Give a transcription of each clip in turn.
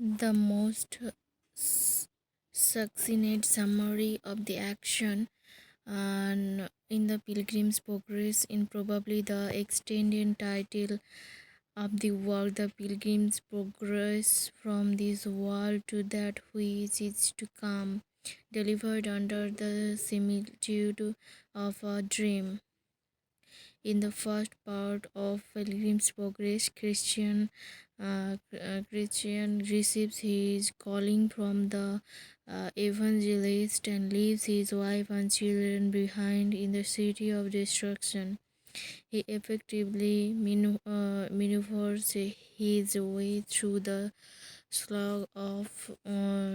The most succinct summary of the action and in the Pilgrim's Progress in probably the extended title of the work, The Pilgrim's Progress from this world to that which is to come, delivered under the similitude of a dream. In the first part of Pilgrim's Progress, Christian receives his calling from the evangelist and leaves his wife and children behind in the city of destruction. He effectively maneuvers his way through the slug of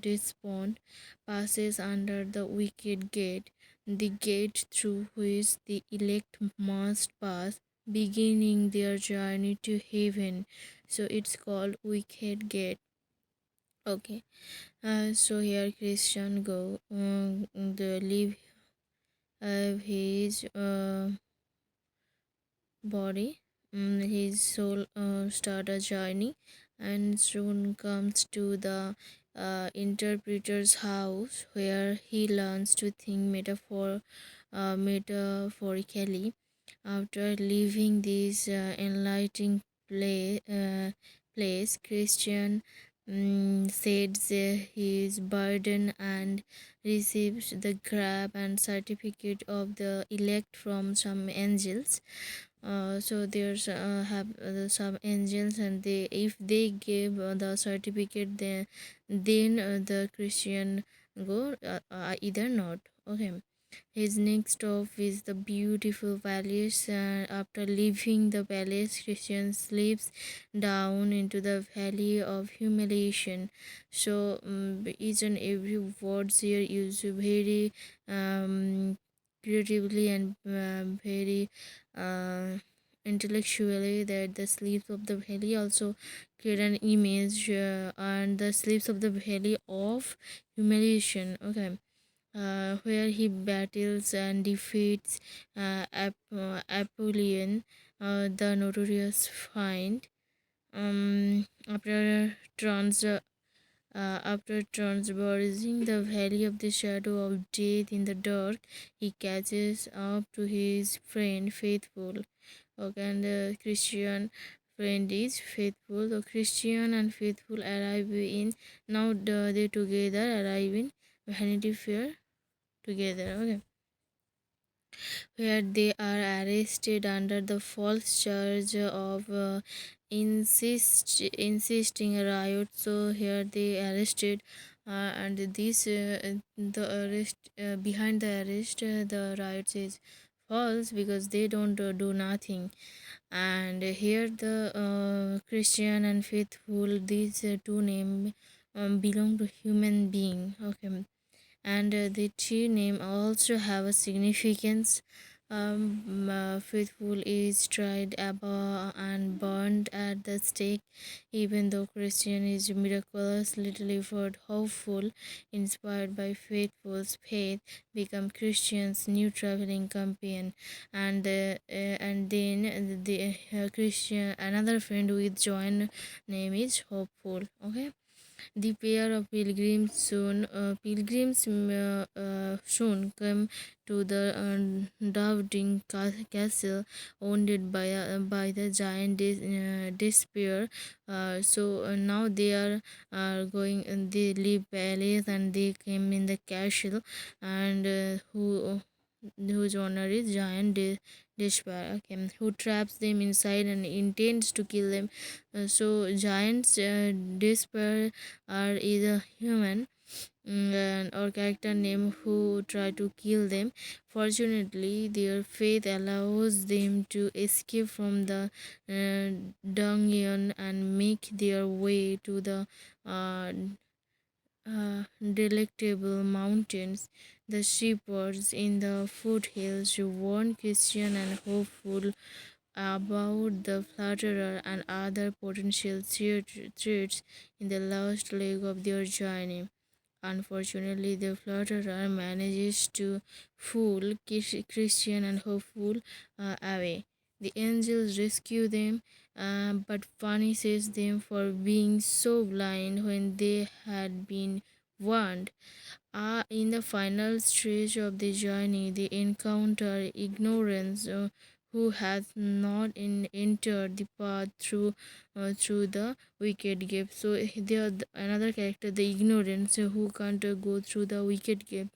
despond, passes under the wicket gate, the gate through which the elect must pass, beginning their journey to heaven. So it's called wicket gate. Okay. So here Christian go the leave his body, his soul start a journey, and soon comes to the interpreter's house where he learns to think metaphorically. After leaving this enlightening place, Christian sets his burden and receives the grab and certificate of the elect from some angels. So there's have some angels, and they if they give the certificate, then the Christian go, either not. Okay. His next stop is the beautiful palace, and after leaving the palace, Christian slips down into the valley of humiliation. So each and every words here is very creatively and very uh, intellectually, that the sleeps of the valley also create an image, and the sleeps of the valley of humiliation. Okay. Where he battles and defeats Apollyon, the notorious fiend. After traversing the valley of the shadow of death in the dark, he catches up to his friend Faithful. Okay, and the Christian friend is Faithful. The Christian and Faithful arrive in, now they together arrive in Vanity Fair together. Okay, where they are arrested under the false charge of insisting a riot. So here they arrested, and this the arrest behind the arrest, the riot is false because they don't do nothing. And here the Christian and Faithful, these two names belong to human being. Okay, and the two name also have a significance. Faithful is tried above and burned at the stake, even though Christian is miraculous little effort. Hopeful, inspired by Faithful's faith, become Christian's new traveling companion. And then the Christian, another friend with joint name is Hopeful. Okay, the pair of pilgrims soon come to the doubting castle owned by the giant despair. So now they are going. They leave palace and they came in the castle, and whose owner is giant despair. Okay, who traps them inside and intends to kill them. So giants despair are either human, or character name who try to kill them. Fortunately, their faith allows them to escape from the dungeon and make their way to the uh, delectable mountains. The shepherds in the foothills warn Christian and Hopeful about the flatterer and other potential threats in the last leg of their journey. Unfortunately, the flatterer manages to fool Christian and Hopeful away. The angels rescue them, but punishes them for being so blind when they had been warned. In the final stage of the journey, they encounter ignorance, who has not entered the path through the wicked gate. So there another character, the ignorance, who can't go through the wicked gate,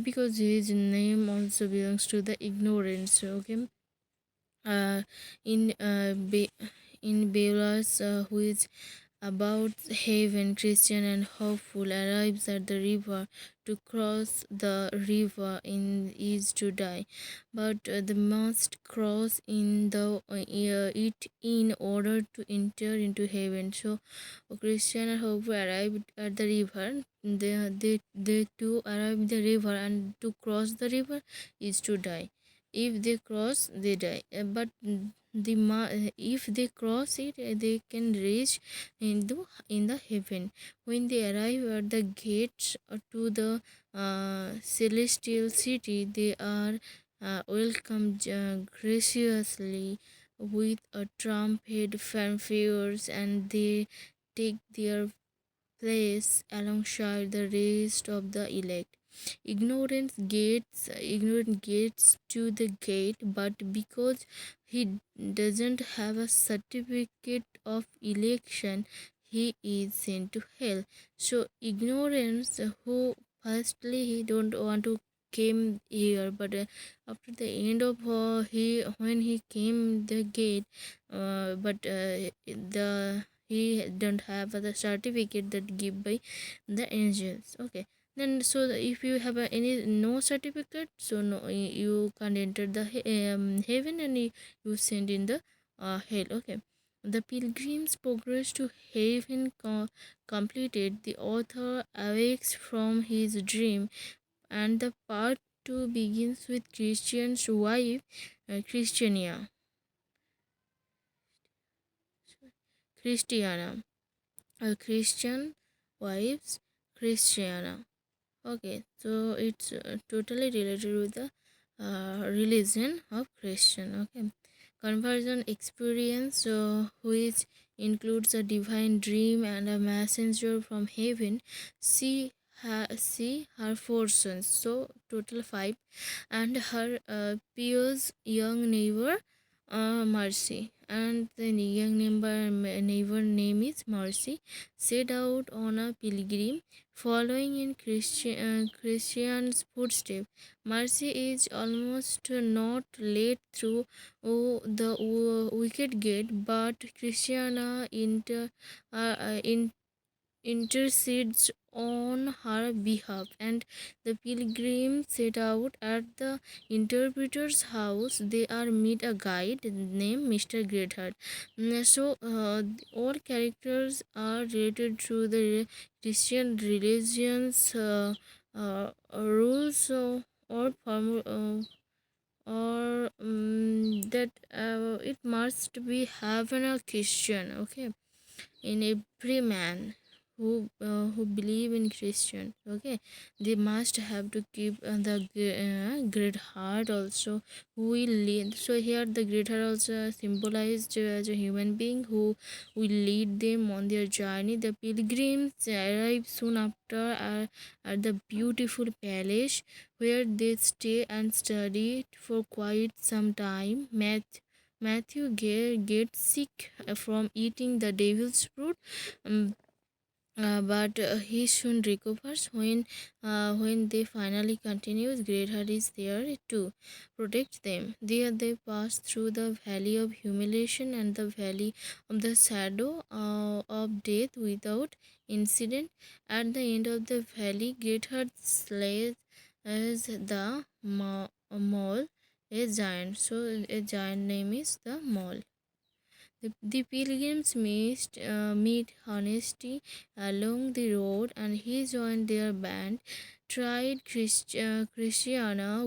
because his name also belongs to the ignorance. Okay, uh, in Belarus, who is about heaven, Christian and hopeful arrives at the river. To cross the river in is to die, but they must cross it in order to enter into heaven. So Christian and hopeful arrived at the river. They too arrive the river, and to cross the river is to die. If they cross, they die. But if they cross it, they can reach in the heaven. When they arrive at the gates to the celestial city, they are welcomed graciously with a trumpet fanfares, and they take their place alongside the rest of the elect. Ignorant gets to the gate, but because he doesn't have a certificate of election, he is sent to hell. So ignorance, who firstly he don't want to came here, but after the end of he when he came the gate, but the he don't have the certificate that give by the angels. Okay, then so if you have any no certificate, so no, you can't enter the heaven, and you send in the hell. Okay, the pilgrim's progress to heaven completed, the author awakes from his dream, and the part 2 begins with Christian's wife, Christiania. Christiana, a Christian wives, Christiana. Okay, so it's totally related with the religion of Christian. Okay, conversion experience, which includes a divine dream and a messenger from heaven. See her four sons, so total five, and her pious young neighbor, Mercy, and the neighbor name is Mercy, set out on a pilgrim following in Christian's footsteps. Mercy is almost not led through the wicket gate, but Christiana intercedes on her behalf, and the pilgrims set out at the interpreter's house. They are meet a guide named Mr. Greatheart. So all characters are related to the Christian religion's rules, or that it must be having a Christian. Okay, in every man who believe in Christian. Okay, they must have to keep the great heart also, who will lead. So here the great heart also symbolized as a human being who will lead them on their journey. The pilgrims arrive soon after at the beautiful palace, where they stay and study for quite some time. Matthew gets sick from eating the devil's fruit, um, but he soon recovers. When they finally continues, Greatheart is there to protect them. There they pass through the valley of humiliation and the valley of the shadow of death without incident. At the end of the valley, Greatheart slays as the mole, a giant. So a giant name is the mole. The pilgrims meet honesty along the road, and he joined their band. Christiana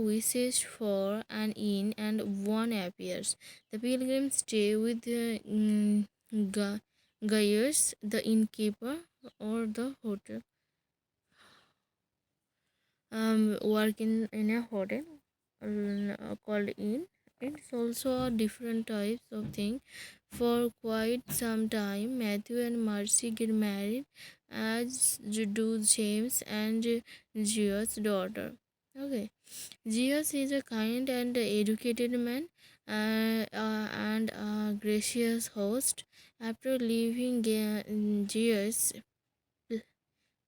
wishes for an inn, and one appears. The pilgrims stay with Gaius, the innkeeper, or the hotel. Work in a hotel called inn. It's also a different types of thing. For quite some time, Matthew and Mercy get married, as do James and Geo's daughter. Okay, Geos is a kind and educated man and a gracious host. After leaving Geos,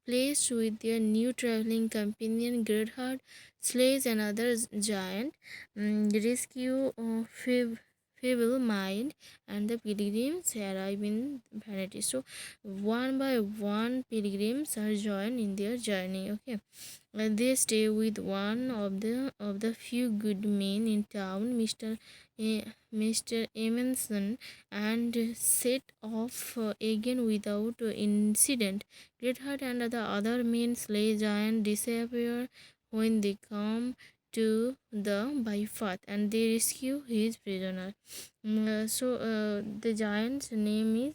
placed with their new traveling companion Gerhard, slays another giant, rescue feeble mind, and the pilgrims arrive in vanity. So, one by one, pilgrims are joined in their journey. Okay, they stay with one of the few good men in town, Mr. Emerson, and set off again without incident. Greatheart and the other men slay giant disappear when they come to the bypath and they rescue his prisoner. The giant's name is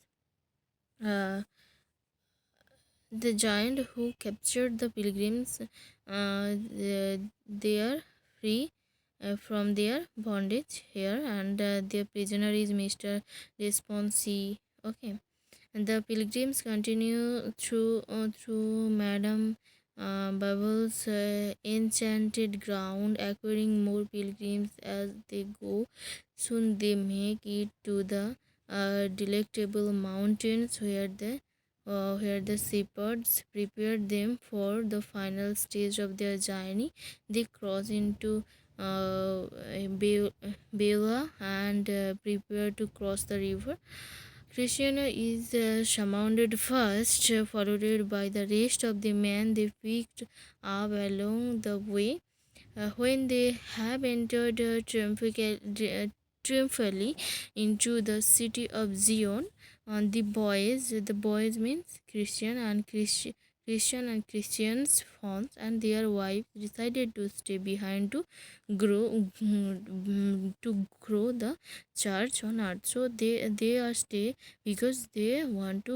the giant who captured the pilgrims. They are free from their bondage here, and their prisoner is Mr. Responsi. Okay, and the pilgrims continue through Madame Bubble's enchanted ground, acquiring more pilgrims as they go. Soon they make it to the delectable mountains where the shepherds prepared them for the final stage of their journey. They cross into Beulah and prepare to cross the river. Christiana is surmounted first, followed by the rest of the men they picked up along the way. When they have entered triumphantly into the city of Zion, the boys means Christian and Christians' fawns and their wives decided to stay behind to grow the church on earth. So they are stay because they want to